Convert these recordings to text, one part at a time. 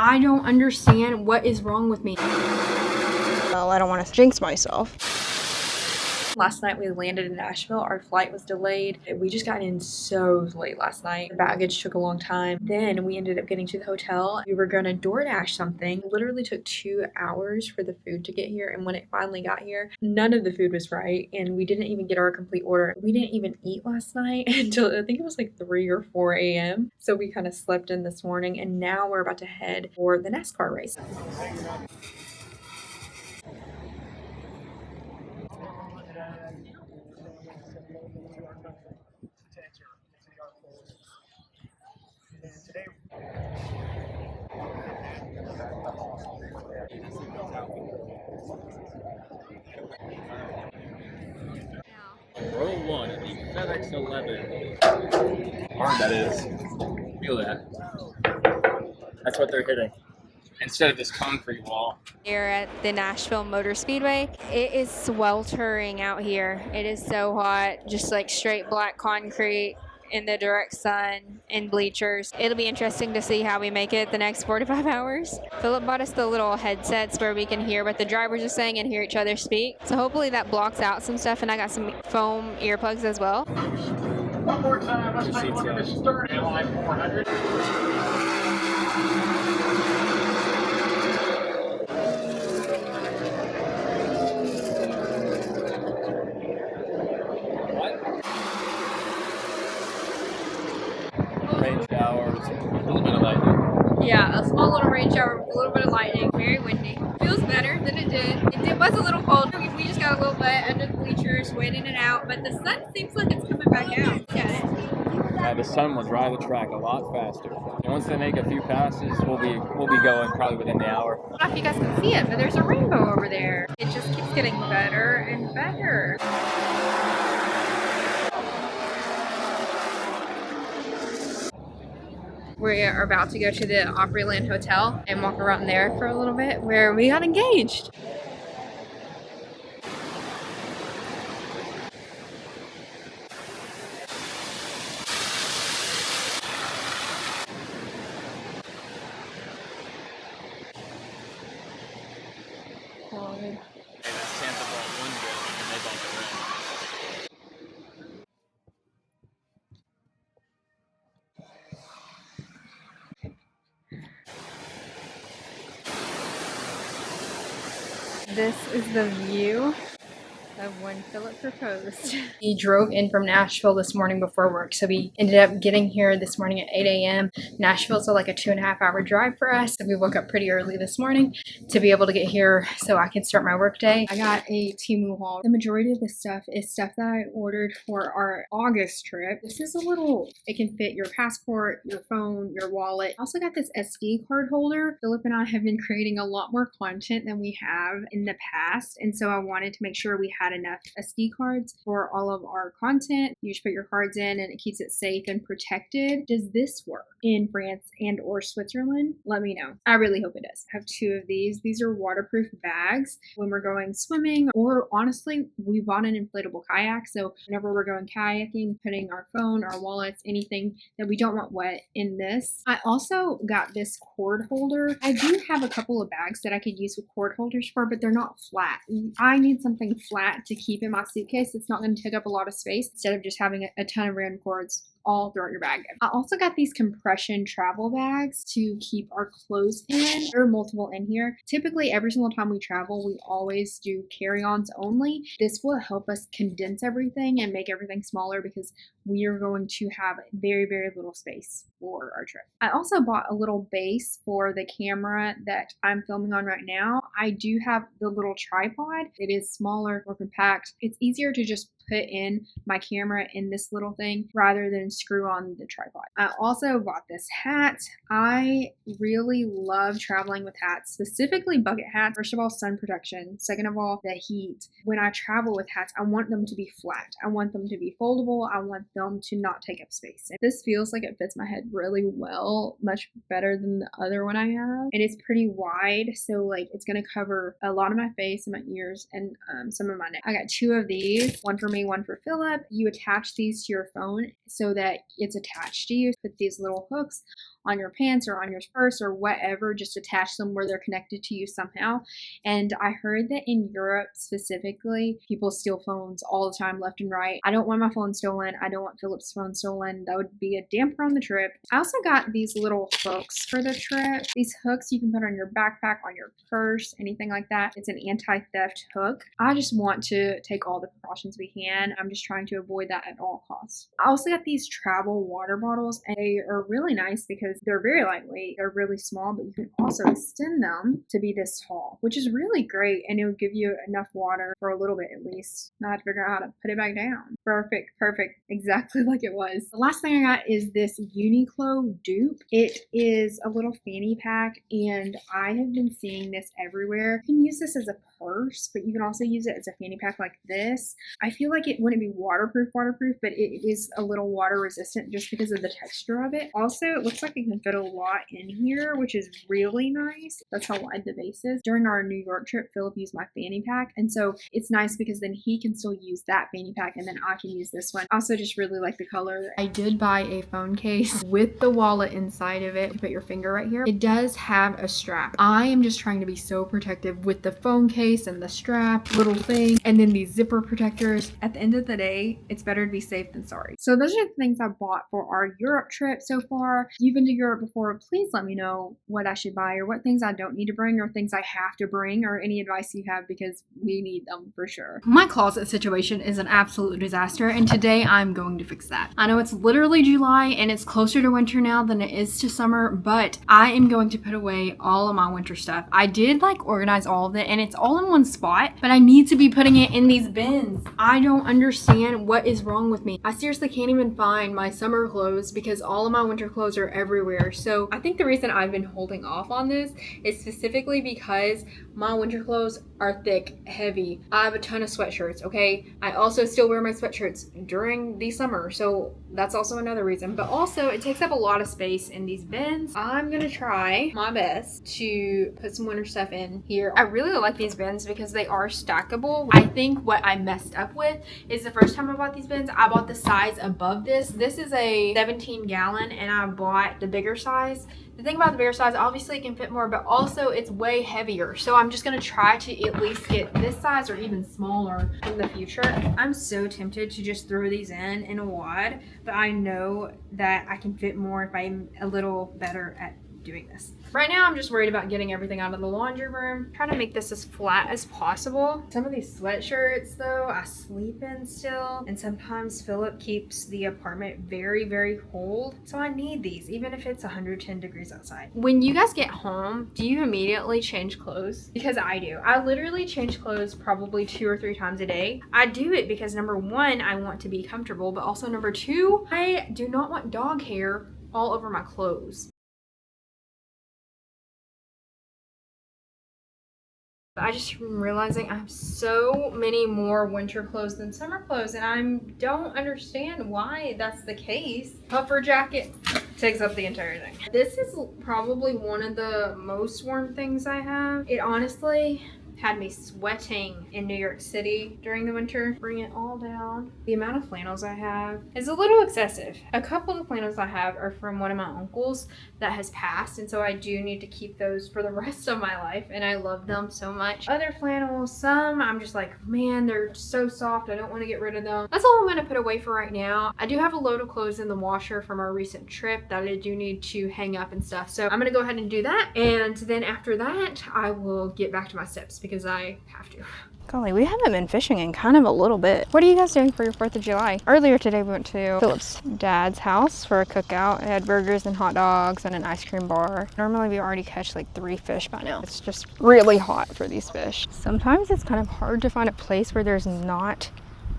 I don't understand what is wrong with me. Well, I don't want to jinx myself. Last night we landed in Nashville. Our flight was delayed. We just got in so late last night. The baggage took a long time. Then we ended up getting to the hotel. We were going to DoorDash something. It literally took 2 hours for the food to get here. And when it finally got here, none of the food was right. And we didn't even get our complete order. We didn't even eat last night until I think it was like 3 or 4 a.m. So we kind of slept in this morning. And now we're about to head for the NASCAR race. Row 1 of the FedEx 11. Hard that is. Feel that. That's what they're hitting. Instead of this concrete wall. Here at the Nashville Motor Speedway, it is sweltering out here. It is so hot, just like straight black concrete in the direct sun and bleachers. It'll be interesting to see how we make it the next 45 hours. Philip bought us the little headsets where we can hear what the drivers are saying and hear each other speak. So hopefully that blocks out some stuff, and I got some foam earplugs as well. One more time, let's take a look at the start at line 400. Range hours, a little bit of lightning. Yeah, a small little rain shower with a little bit of lightning, very windy. Feels better than it did. It was a little cold. We just got a little wet under the bleachers, went in and out, but the sun seems like it's coming back out. Yeah, the sun will dry the track a lot faster. And once they make a few passes, we'll be going probably within the hour. I don't know if you guys can see it, but there's a rainbow over there. It just keeps getting better and better. We are about to go to the Opryland Hotel and walk around there for a little bit where we got engaged. This is the view of when Philip proposed. He drove in from Nashville this morning before work, so we ended up getting here this morning at 8 a.m. Nashville's like a 2.5 hour drive for us, so we woke up pretty early this morning to be able to get here so I can start my work day. I got a Temu haul. The majority of this stuff is stuff that I ordered for our August trip. This is a little, it can fit your passport, your phone, your wallet. I also got this SD card holder. Philip and I have been creating a lot more content than we have in the past, and so I wanted to make sure we had enough SD cards for all of our content. You just put your cards in and it keeps it safe and protected. Does this work in France and or Switzerland? Let me know. I really hope it does. I have 2 of these. These are waterproof bags when we're going swimming, or honestly, we bought an inflatable kayak. So whenever we're going kayaking, putting our phone, our wallets, anything that we don't want wet in this. I also got this cord holder. I do have a couple of bags that I could use with cord holders for, but they're not flat. I need something flat to keep in my suitcase. It's not going to take up a lot of space instead of just having a ton of random cords all throughout your bag. I also got these compression travel bags to keep our clothes in. There are multiple in here. Typically, every single time we travel, we always do carry-ons only. This will help us condense everything and make everything smaller because we are going to have very, very little space for our trip. I also bought a little base for the camera that I'm filming on right now. I do have the little tripod. It is smaller, more compact. It's easier to just put in my camera in this little thing rather than screw on the tripod. I also bought this hat. I really love traveling with hats, specifically bucket hats. First of all, sun protection. Second of all, the heat. When I travel with hats, I want them to be flat. I want them to be foldable. I want them to not take up space. And this feels like it fits my head really well, much better than the other one I have. And it's pretty wide, so like it's gonna cover a lot of my face and my ears and some of my neck. I got 2 of these, one for me me one for Philip. You attach these to your phone so that it's attached to you. Put these little hooks on your pants or on your purse or whatever, just attach them where they're connected to you somehow. And I heard that in Europe specifically, people steal phones all the time, left and right. I don't want my phone stolen. I don't want Philip's phone stolen. That would be a damper on the trip. I also got these little hooks for the trip. These hooks you can put on your backpack, on your purse, anything like that. It's an anti-theft hook. I just want to take all the precautions we can. I'm just trying to avoid that at all costs. I also got these travel water bottles, and they are really nice because they're very lightweight. They're really small, but you can also extend them to be this tall, which is really great, and it will give you enough water for a little bit at least. Now I have to figure out how to put it back down. Perfect, perfect, exactly like it was. The last thing I got is this Uniqlo dupe. It is a little fanny pack, and I have been seeing this everywhere. You can use this as a purse, but you can also use it as a fanny pack like this. I feel like it wouldn't be waterproof, but it is a little water resistant just because of the texture of it. Also, it looks like it can fit a lot in here, which is really nice. That's how wide the base is. During our New York trip, Philip used my fanny pack, and so it's nice because then he can still use that fanny pack and then I can use this one. Also just really like the color. I did buy a phone case with the wallet inside of it. You put your finger right here. It does have a strap. I am just trying to be so protective with the phone case and the strap, little thing, and then these zipper protectors. At the end of the day, it's better to be safe than sorry. So those are the things I bought for our Europe trip so far. You've been to Europe before, please let me know what I should buy or what things I don't need to bring or things I have to bring or any advice you have because we need them for sure. My closet situation is an absolute disaster and today I'm going to fix that. I know it's literally July and it's closer to winter now than it is to summer, but I am going to put away all of my winter stuff. I did organize all of it and it's all in one spot, but I need to be putting it in these bins. I don't understand what is wrong with me. I seriously can't even find my summer clothes because all of my winter clothes are everywhere. So I think the reason I've been holding off on this is specifically because my winter clothes are thick, heavy. I have a ton of sweatshirts, okay? I also still wear my sweatshirts during the summer, so that's also another reason. But also, it takes up a lot of space in these bins. I'm gonna try my best to put some winter stuff in here. I really like these bins because they are stackable. I think what I messed up with is the first time I bought these bins, I bought the size above this. This is a 17 gallon and I bought the bigger size. The thing about the bigger size, obviously it can fit more, but also it's way heavier. So I'm just gonna try to at least get this size or even smaller in the future. I'm so tempted to just throw these in a wad, but I know that I can fit more if I'm a little better at doing this. Right now I'm just worried about getting everything out of the laundry room. Trying to make this as flat as possible. Some of these sweatshirts though, I sleep in still, and sometimes Philip keeps the apartment very, very cold. So I need these, even if it's 110 degrees outside. When you guys get home, do you immediately change clothes? Because I do. I literally change clothes probably 2 or 3 times a day. I do it because number one, I want to be comfortable, but also number two, I do not want dog hair all over my clothes. I just am realizing I have so many more winter clothes than summer clothes, and I don't understand why that's the case. Puffer jacket takes up the entire thing. This is probably one of the most warm things I have. It honestly had me sweating in New York City during the winter. Bring it all down. The amount of flannels I have is a little excessive. A couple of the flannels I have are from one of my uncles that has passed, and so I do need to keep those for the rest of my life, and I love them so much. Other flannels, some I'm just like, man, they're so soft, I don't want to get rid of them. That's all I'm going to put away for right now. I do have a load of clothes in the washer from our recent trip that I do need to hang up and stuff, so I'm going to go ahead and do that, and then after that I will get back to my steps because I have to. Golly, we haven't been fishing in kind of a little bit. What are you guys doing for your 4th of July? Earlier today we went to Philip's dad's house for a cookout. It had burgers and hot dogs and an ice cream bar. Normally we already catch like 3 fish by now. It's just really hot for these fish. Sometimes it's kind of hard to find a place where there's not,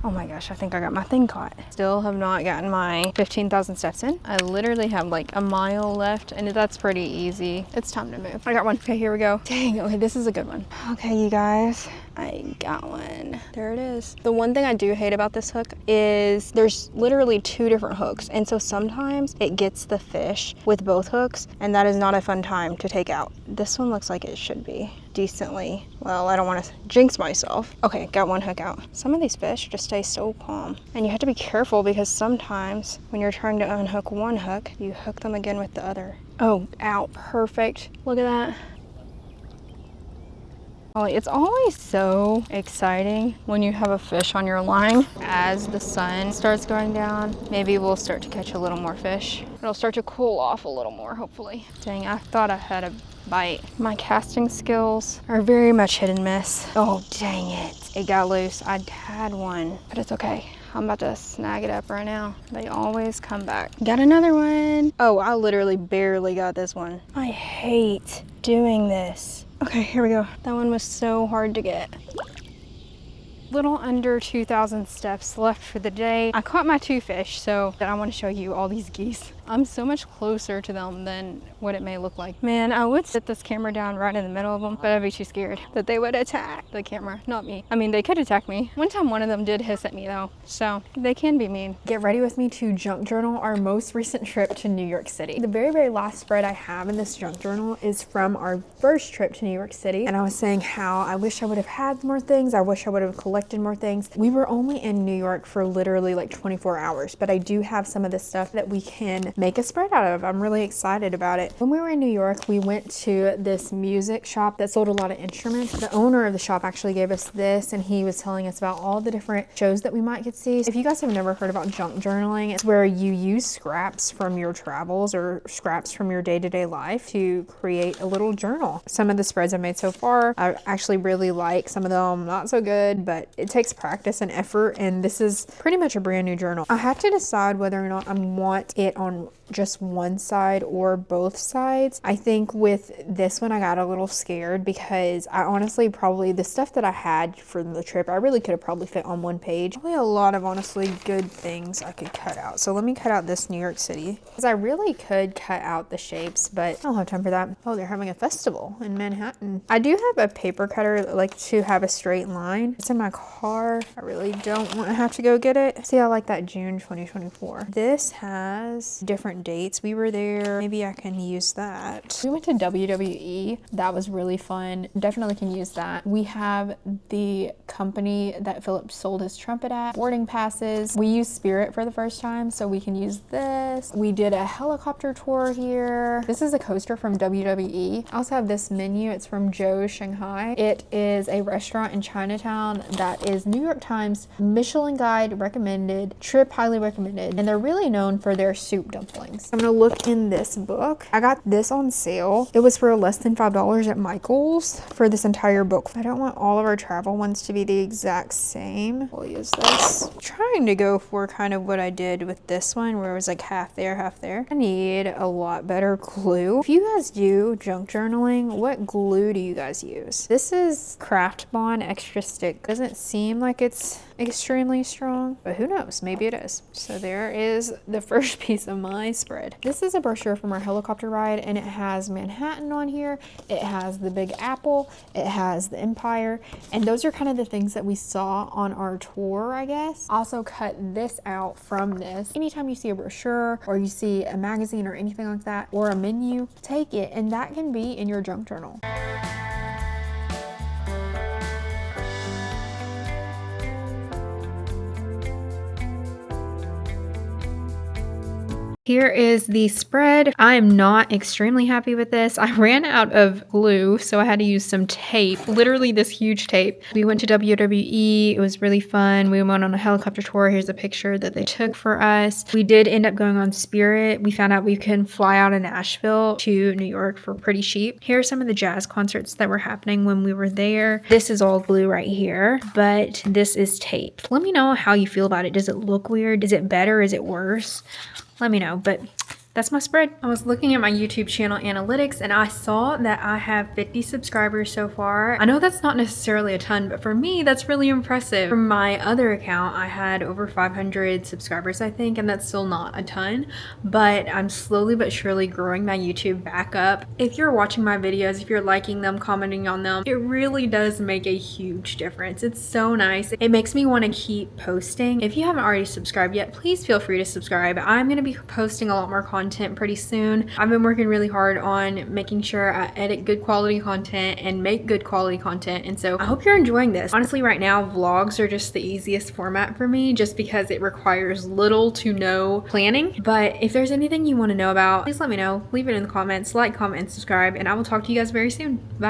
oh my gosh, I think I got my thing caught. Still have not gotten my 15,000 steps in. I literally have like a mile left and that's pretty easy. It's time to move. I got one. Okay, here we go. Dang, okay, this is a good one. Okay, you guys, I got one. There it is. The one thing I do hate about this hook is there's literally 2 different hooks, and so sometimes it gets the fish with both hooks, and that is not a fun time to take out. This one looks like it should be decently, well, I don't want to jinx myself. Okay, got one hook out. Some of these fish just stay so calm, and you have to be careful because sometimes when you're trying to unhook one hook, you hook them again with the other. Oh, out. Perfect. Look at that. Oh, it's always so exciting when you have a fish on your line. As the sun starts going down, maybe we'll start to catch a little more fish. It'll start to cool off a little more, hopefully. Dang, I thought I had a bite. My casting skills are very much hit and miss. Oh, dang it. It got loose. I had one, but it's okay. I'm about to snag it up right now. They always come back. Got another one. Oh, I literally barely got this one. I hate doing this. Okay, here we go. That one was so hard to get. Little under 2,000 steps left for the day. I caught my 2 fish, so I want to show you all these geese. I'm so much closer to them than what it may look like. Man, I would sit this camera down right in the middle of them, but I'd be too scared that they would attack the camera, not me. I mean, they could attack me. One time one of them did hiss at me though, so they can be mean. Get ready with me to junk journal our most recent trip to New York City. The very, very last spread I have in this junk journal is from our first trip to New York City, and I was saying how I wish I would have had more things. I wish I would have collected more things. We were only in New York for literally like 24 hours, but I do have some of the stuff that we can make a spread out of. I'm really excited about it. When we were in New York, we went to this music shop that sold a lot of instruments. The owner of the shop actually gave us this, and he was telling us about all the different shows that we might get to see. If you guys have never heard about junk journaling, it's where you use scraps from your travels or scraps from your day-to-day life to create a little journal. Some of the spreads I've made so far, I actually really like. Some of them not so good, but it takes practice and effort, and this is pretty much a brand new journal. I have to decide whether or not I want it on just one side or both sides. I think with this one I got a little scared because I honestly probably the stuff that I had for the trip I really could have probably fit on one page. Probably a lot of honestly good things I could cut out. So let me cut out this New York City because I really could cut out the shapes, but I don't have time for that. Oh, they're having a festival in Manhattan. I do have a paper cutter like to have a straight line. It's in my car. I really don't want to have to go get it. See, I like that June 2024. This has different dates we were there. Maybe I can use that. We went to WWE. That was really fun. Definitely can use that. We have the company that Philip sold his trumpet at. Boarding passes. We used Spirit for the first time, so we can use this. We did a helicopter tour here. This is a coaster from WWE. I also have this menu. It's from Joe's Shanghai. It is a restaurant in Chinatown that is New York Times Michelin Guide recommended, trip highly recommended, and they're really known for their soup dumplings. I'm gonna look in this book. I got this on sale. It was for less than $5 at Michael's for this entire book. I don't want all of our travel ones to be the exact same. We'll use this. I'm trying to go for kind of what I did with this one where it was like half there, half there. I need a lot better glue. If you guys do junk journaling, what glue do you guys use? This is Craft Bond Extra Stick. Doesn't seem like it's extremely strong, but who knows, maybe it is. So there is the first piece of my spread. This is a brochure from our helicopter ride, and it has Manhattan on here, it has the Big Apple, it has the Empire, and those are kind of the things that we saw on our tour, I guess. Also cut this out from this. Anytime you see a brochure or you see a magazine or anything like that or a menu, take it, and that can be in your junk journal. Here is the spread. I am not extremely happy with this. I ran out of glue, so I had to use some tape, literally this huge tape. We went to WWE. It was really fun. We went on a helicopter tour. Here's a picture that they took for us. We did end up going on Spirit. We found out we can fly out of Nashville to New York for pretty cheap. Here are some of the jazz concerts that were happening when we were there. This is all glue right here, but this is tape. Let me know how you feel about it. Does it look weird? Is it better? Is it worse? Let me know, but that's my spread. I was looking at my YouTube channel analytics and I saw that I have 50 subscribers so far. I know that's not necessarily a ton, but for me, that's really impressive. For my other account, I had over 500 subscribers, I think, and that's still not a ton, but I'm slowly but surely growing my YouTube back up. If you're watching my videos, if you're liking them, commenting on them, it really does make a huge difference. It's so nice. It makes me want to keep posting. If you haven't already subscribed yet, please feel free to subscribe. I'm going to be posting a lot more content pretty soon. I've been working really hard on making sure I edit good quality content and make good quality content, and so I hope you're enjoying this. Honestly, right now vlogs are just the easiest format for me just because it requires little to no planning. But if there's anything you want to know about, please let me know. Leave it in the comments, like, comment, and subscribe, and I will talk to you guys very soon. Bye.